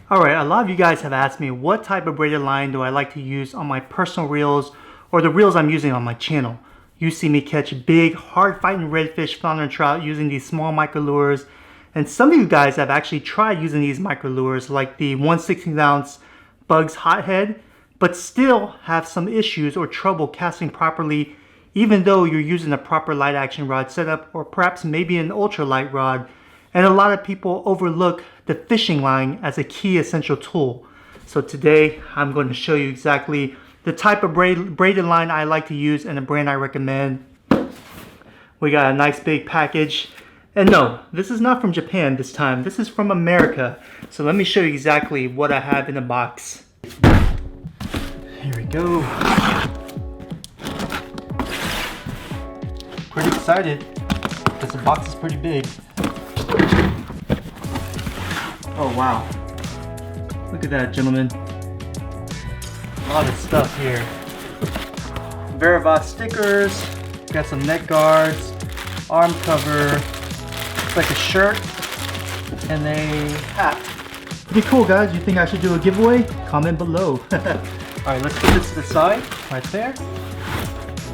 Alright, a lot of you guys have asked me what type of braided line do I like to use on my personal reels or the reels I'm using on my channel. You see me catch big, hard-fighting redfish, flounder, and trout using these small micro lures. And some of you guys have actually tried using these micro lures like the 1/16 ounce Bugs Hothead, but still have some issues or trouble casting properly even though you're using a proper light action rod setup or perhaps maybe an ultralight rod. And a lot of people overlook the fishing line as a key essential tool. So today I'm going to show you exactly the type of braided line I like to use and a brand I recommend. We got a nice big package. And no, this is not from Japan this time. This is from America. So let me show you exactly what I have in the box. Here we go. Pretty excited because the box is pretty big. Oh wow, look at that, gentlemen. A lot of stuff here. Varivas stickers, got some neck guards, arm cover, it's like a shirt, and a hat. Pretty cool, guys. You think I should do a giveaway? Comment below. Alright, let's put this to the side, right there.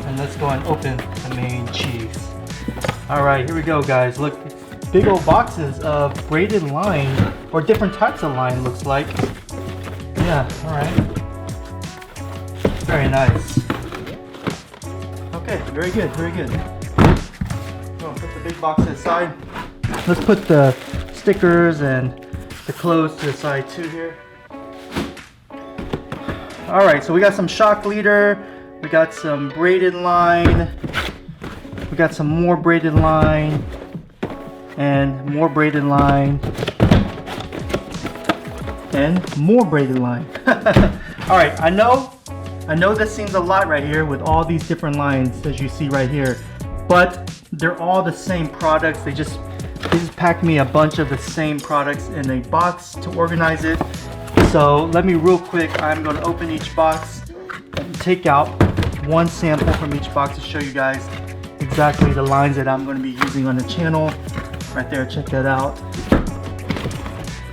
And let's go and open the main cheese. Alright, here we go, guys. Look, big old boxes of braided line, or different types of line, looks like. Yeah, alright. Very nice. Okay, very good, very good. So, put the big box to the side. Let's put the stickers and the clothes to the side too here. Alright, so we got some shock leader, we got some braided line, we got some more braided line, and more braided line, and more braided line. Alright, I know this seems a lot right here with all these different lines as you see right here, but they're all the same products. They just packed me a bunch of the same products in a box to organize it. So let me real quick, I'm going to open each box and take out one sample from each box to show you guys exactly the lines that I'm going to be using on the channel. Right there, check that out.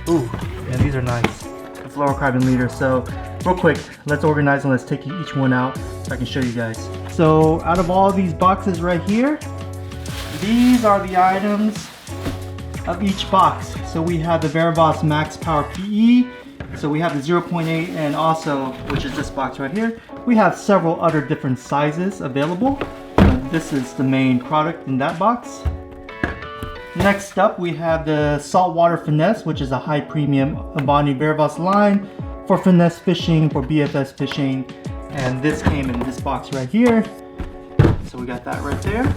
Ooh, and these are nice. The fluorocarbon leader. So real quick, let's organize and let's take each one out so I can show you guys. So out of all these boxes right here, these are the items of each box. So we have the Varivas Max Power PE. So we have the 0.8, and also, which is this box right here, we have several other different sizes available. This is the main product in that box. Next up, we have the Saltwater Finesse, which is a high premium Avani Varivas line for finesse fishing, for BFS fishing. And this came in this box right here. So we got that right there.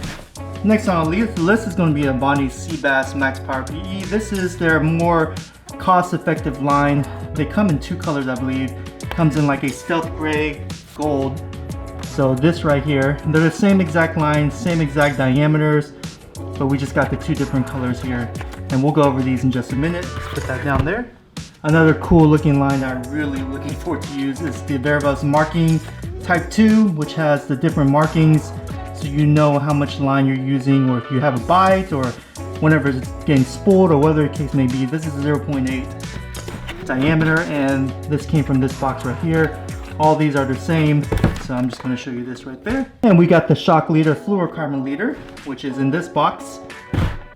Next on the list is going to be Avani Seabass Max Power PE. This is their more cost-effective line. They come in two colors, I believe. Comes in like a stealth gray, gold. So this right here, they're the same exact line, same exact diameters, but we just got the two different colors here. And we'll go over these in just a minute. Let's put that down there. Another cool looking line that I'm really looking forward to use is the Varivas Marking Type 2, which has the different markings so you know how much line you're using, or if you have a bite, or whenever it's getting spooled, or whatever the case may be. This is 0.8 diameter, and this came from this box right here. All these are the same, so I'm just going to show you this right there. And we got the shock leader, fluorocarbon leader, which is in this box.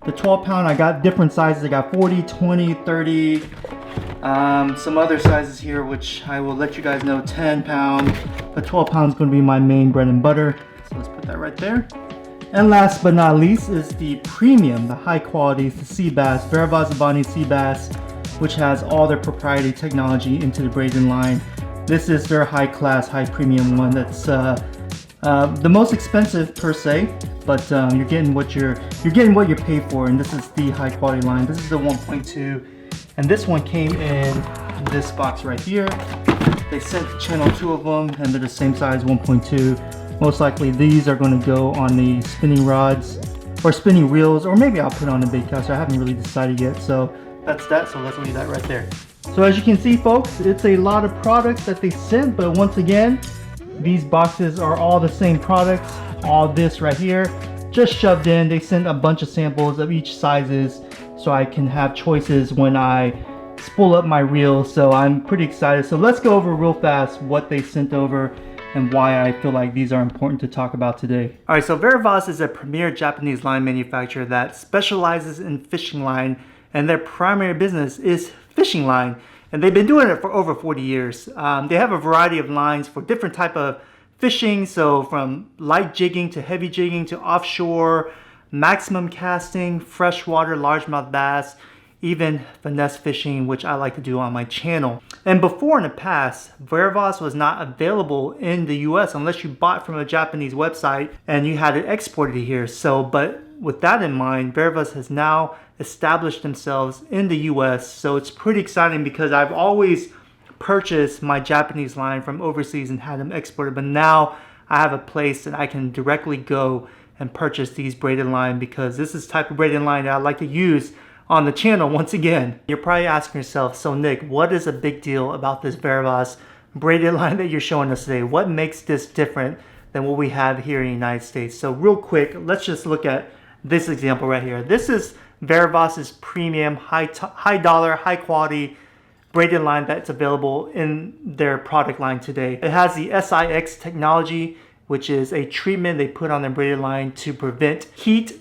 The 12 pound, I got different sizes. I got 40, 20, 30, some other sizes here, which I will let you guys know. 10 pound, but 12 pound is going to be my main bread and butter. So let's put that right there. And last but not least is the premium, the high quality, the Seabass, Varivas Avani Seabass, which has all their proprietary technology into the braided line. This is their high class, high premium one. That's the most expensive per se, but you're getting what you pay for, and this is the high quality line. This is the 1.2, and this one came in this box right here. They sent the channel two of them, and they're the same size, 1.2. Most likely these are going to go on the spinning rods or spinning reels, or maybe I'll put on the bait caster. I haven't really decided yet, so that's that. So let's leave that right there. So as you can see, folks, it's a lot of products that they sent, but once again, these boxes are all the same products. All this right here just shoved in. They sent a bunch of samples of each sizes so I can have choices when I spool up my reel, so I'm pretty excited. So let's go over real fast what they sent over and why I feel like these are important to talk about today. All right, so Varivas is a premier Japanese line manufacturer that specializes in fishing line, and their primary business is fishing line. And they've been doing it for over 40 years. They have a variety of lines for different type of fishing, so from light jigging to heavy jigging to offshore, maximum casting, freshwater, largemouth bass, even finesse fishing, which I like to do on my channel. And before, in the past, Varivas was not available in the US unless you bought from a Japanese website and you had it exported here. So, but with that in mind, Varivas has now established themselves in the US. So it's pretty exciting because I've always purchased my Japanese line from overseas and had them exported, but now I have a place that I can directly go and purchase these braided line, because this is the type of braided line that I like to use on the channel. Once again, you're probably asking yourself, so Nick, what is a big deal about this Varivas braided line that you're showing us today? What makes this different than what we have here in the United States? So real quick, let's just look at this example right here. This is Varivas's premium, high dollar, high quality braided line that's available in their product line today. It has the SIX technology, which is a treatment they put on the braided line to prevent heat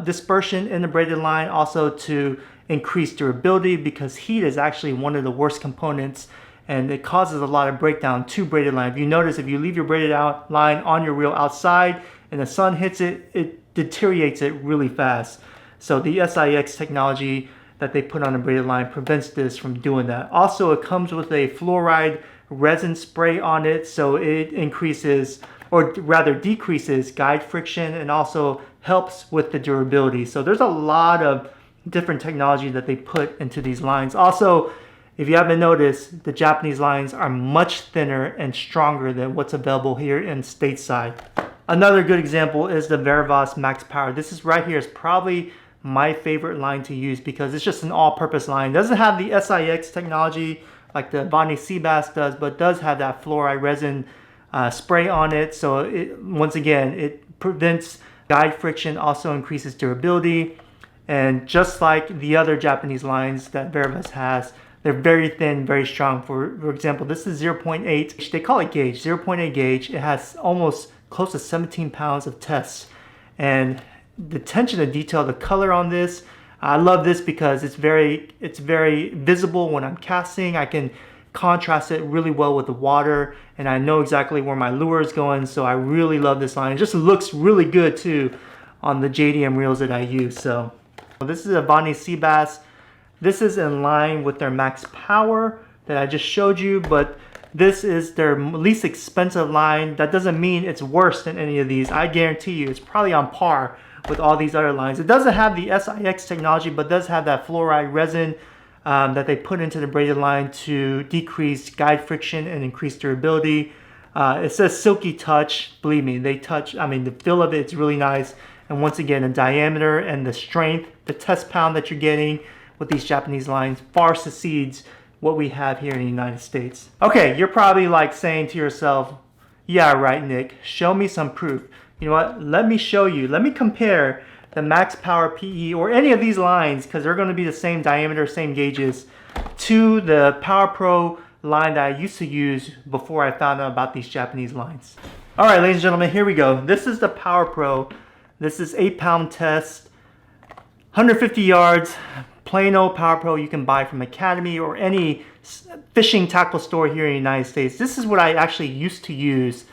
dispersion in the braided line, also to increase durability, because heat is actually one of the worst components and it causes a lot of breakdown to braided line. If you notice, if you leave your braided out line on your reel outside and the sun hits it, it deteriorates it really fast. So the SIX technology that they put on the braided line prevents this from doing that. Also, it comes with a fluoride resin spray on it, so it increases, or rather decreases, guide friction and also helps with the durability. So there's a lot of different technology that they put into these lines. Also, if you haven't noticed, the Japanese lines are much thinner and stronger than what's available here in stateside. Another good example is the Varivas Max Power. This is right here is probably my favorite line to use because it's just an all-purpose line. It doesn't have the SIX technology like the Avani Seabass does, but does have that fluoride resin spray on it. So once again, it prevents guide friction, also increases durability. And just like the other Japanese lines that Varivas has, they're very thin, very strong. For example, this is 0.8. They call it gauge, 0.8 gauge. It has almost close to 17 pounds of test. And the attention to detail, the color on this, I love this because it's very visible when I'm casting. I can contrast it really well with the water, and I know exactly where my lure is going, so I really love this line. It just looks really good too on the JDM reels that I use. So this is Avani Seabass. This is in line with their Max Power that I just showed you, but this is their least expensive line. That doesn't mean it's worse than any of these. I guarantee you it's probably on par with all these other lines. It doesn't have the SIX technology, but does have that fluoride resin that they put into the braided line to decrease guide friction and increase durability. It says silky touch. Believe me, they touch. I mean, the feel of it's really nice. And once again, the diameter and the strength, the test pound that you're getting with these Japanese lines far succeeds what we have here in the United States. Okay, you're probably like saying to yourself, yeah, right, Nick, show me some proof. You know what? Let me show you. Let me compare the Max Power PE or any of these lines, because they're going to be the same diameter, same gauges, to the PowerPro line that I used to use before I found out about these Japanese lines. All right, ladies and gentlemen, here we go. This is the PowerPro. This is 8-pound test, 150 yards, plain old PowerPro you can buy from Academy or any fishing tackle store here in the United States. This is what I actually used to use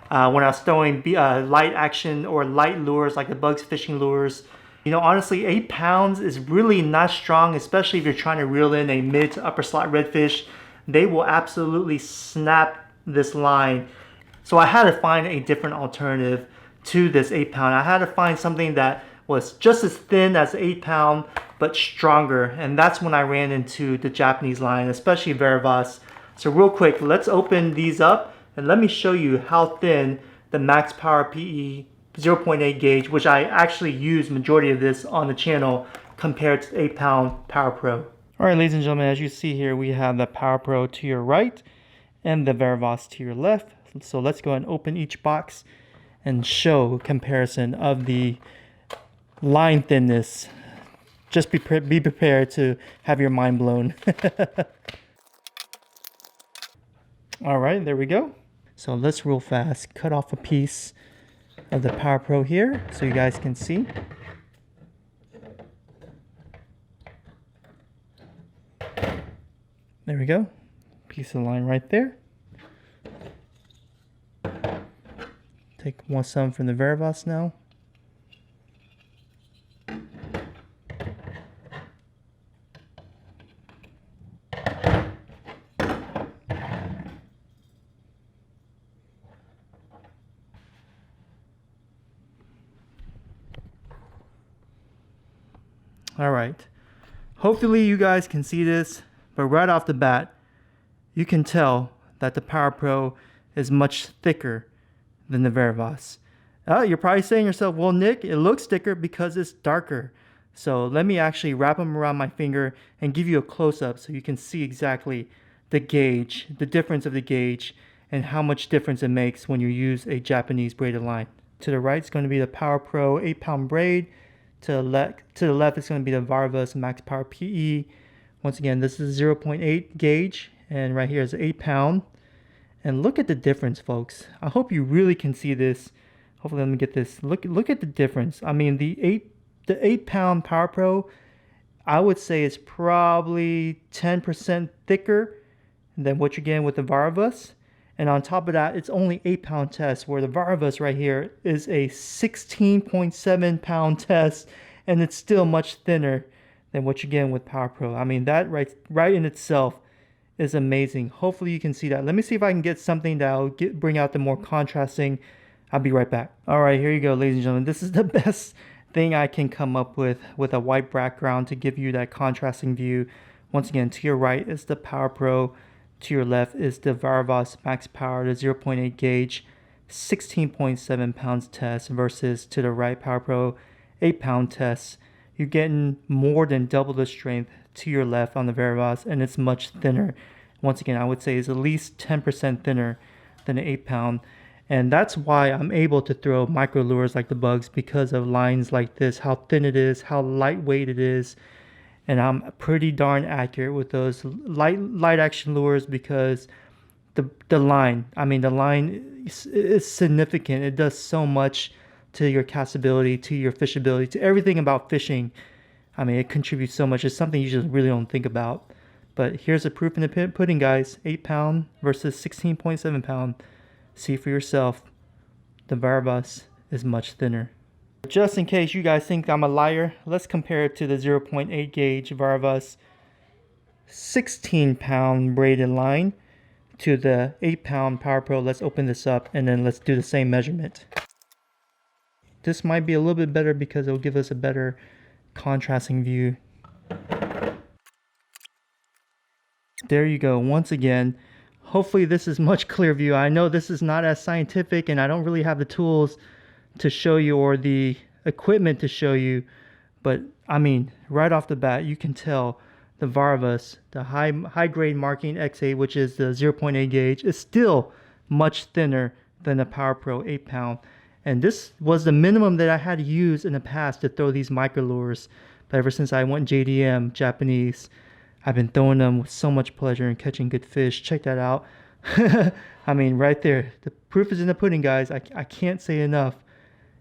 when I was throwing light action or light lures like the Bugs fishing lures. You know, honestly, 8 pounds is really not strong, especially if you're trying to reel in a mid to upper slot redfish. They will absolutely snap this line. So I had to find a different alternative to this 8-pound. I had to find something that was just as thin as 8-pound, but stronger. And that's when I ran into the Japanese line, especially Varivas. So real quick, let's open these up and let me show you how thin the Max Power PE 0.8 gauge, which I actually use majority of this on the channel, compared to 8-pound PowerPro. All right, ladies and gentlemen, as you see here, we have the PowerPro to your right and the Varivas to your left. So let's go and open each box and show comparison of the line thinness. just be prepared to have your mind blown. All right, there we go. So let's real fast cut off a piece of the PowerPro here so you guys can see. There we go. Piece of line right there. Take some from the Varivas now. All right. Hopefully you guys can see this, but right off the bat, you can tell that the PowerPro is much thicker than the Varivas. You're probably saying to yourself, well, Nick, it looks thicker because it's darker. So let me actually wrap them around my finger and give you a close-up so you can see exactly the gauge, the difference of the gauge, and how much difference it makes when you use a Japanese braided line. To the right is going to be the PowerPro 8-pound braid. To the left is going to be the Varivas Max Power PE. Once again, this is 0.8 gauge, and right here is 8-pound. And look at the difference, folks. I hope you really can see this. Hopefully, let me get this. Look at the difference. I mean, the 8-pound PowerPro, I would say is probably 10% thicker than what you're getting with the Varivas. And on top of that, it's only 8-pound test, where the Varivas right here is a 16.7-pound test, and it's still much thinner than what you're getting with PowerPro. I mean, that right in itself is amazing. Hopefully you can see that. Let me see if I can get something that will bring out the more contrasting. I'll be right back. All right, here you go, ladies and gentlemen. This is the best thing I can come up with a white background to give you that contrasting view. Once again, to your right is the PowerPro. To your left is the Varivas Max Power, the 0.8 gauge, 16.7 pounds test versus to the right PowerPro 8-pound test. You're getting more than double the strength to your left on the Varivas, and it's much thinner. Once again, I would say it's at least 10% thinner than an 8-pound. And that's why I'm able to throw micro lures like the bugs, because of lines like this, how thin it is, how lightweight it is. And I'm pretty darn accurate with those light action lures because the line is significant. It does so much to your castability, to your fishability, to everything about fishing. I mean, it contributes so much. It's something you just really don't think about. But here's the proof in the pudding, guys. 8-pound versus 16.7 pound. See for yourself. The Varivas is much thinner. Just in case you guys think I'm a liar, let's compare it to the 0.8 gauge Varivas 16-pound braided line to the 8-pound PowerPro. Let's open this up and then let's do the same measurement. This might be a little bit better because it will give us a better contrasting view. There you go. Once again, hopefully this is much clearer view. I know this is not as scientific and I don't really have the tools to show you or the equipment to show you, but I mean, right off the bat, you can tell the Varivas, the high grade marking X8, which is the 0.8 gauge, is still much thinner than the PowerPro 8-pound. And this was the minimum that I had to use in the past to throw these micro lures. But ever since I went JDM, Japanese, I've been throwing them with so much pleasure and catching good fish. Check that out. I mean, right there, the proof is in the pudding, guys. I can't say enough.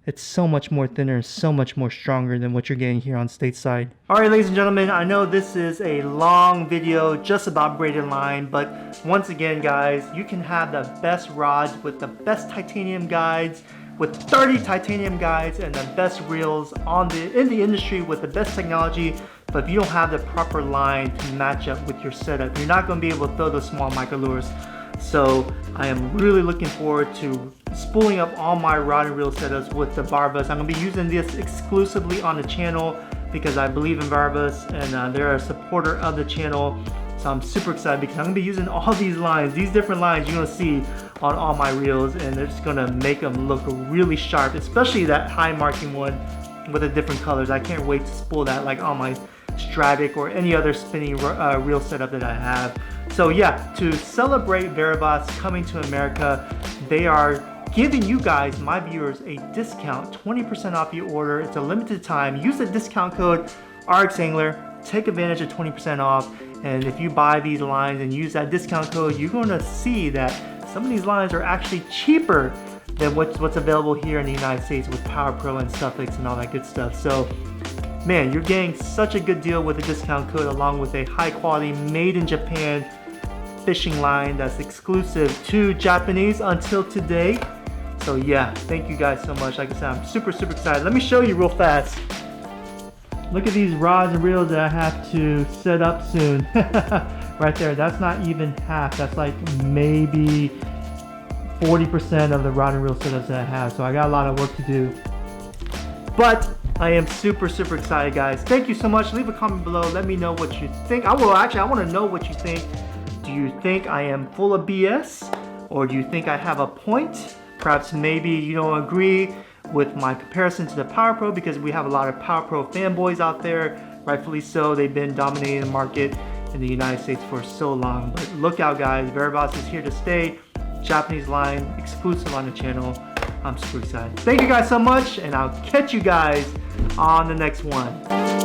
It's so much more thinner, so much more stronger than what you're getting here on stateside. All right, ladies and gentlemen, I know this is a long video just about braided line, but once again, guys, you can have the best rods with the best titanium guides, with 30 titanium guides and the best reels in the industry with the best technology, but if you don't have the proper line to match up with your setup, you're not going to be able to throw those small micro lures. So I am really looking forward to spooling up all my rod and reel setups with the Varivas. I'm going to be using this exclusively on the channel because I believe in Varivas and they're a supporter of the channel. So I'm super excited because I'm going to be using all these lines, these different lines you're going to see on all my reels, and they're just going to make them look really sharp, especially that high marking one with the different colors. I can't wait to spool that like on my Stratic or any other spinning reel setup that I have. So yeah, to celebrate Varivas coming to America, they are giving you guys, my viewers, a discount, 20% off your order. It's a limited time. Use the discount code RX Angler. Take advantage of 20% off. And if you buy these lines and use that discount code, you're going to see that some of these lines are actually cheaper than what's available here in the United States with PowerPro and Suffix and all that good stuff. So, man, you're getting such a good deal with a discount code along with a high quality made in Japan fishing line that's exclusive to Japanese until today. So yeah, thank you guys so much. Like I said, I'm super excited. Let me show you real fast. Look at these rods and reels that I have to set up soon. Right there, that's not even half. That's like maybe 40% of the rod and reel setups that I have. So I got a lot of work to do. But I am super excited, guys. Thank you so much. Leave a comment below. Let me know what you think. I want to know what you think. Do you think I am full of BS? Or do you think I have a point? Perhaps maybe you don't agree with my comparison to the PowerPro, because we have a lot of PowerPro fanboys out there, rightfully so. They've been dominating the market in the United States for so long. But look out, guys, Varivas is here to stay. Japanese line, exclusive on the channel. I'm super excited. Thank you guys so much, and I'll catch you guys on the next one.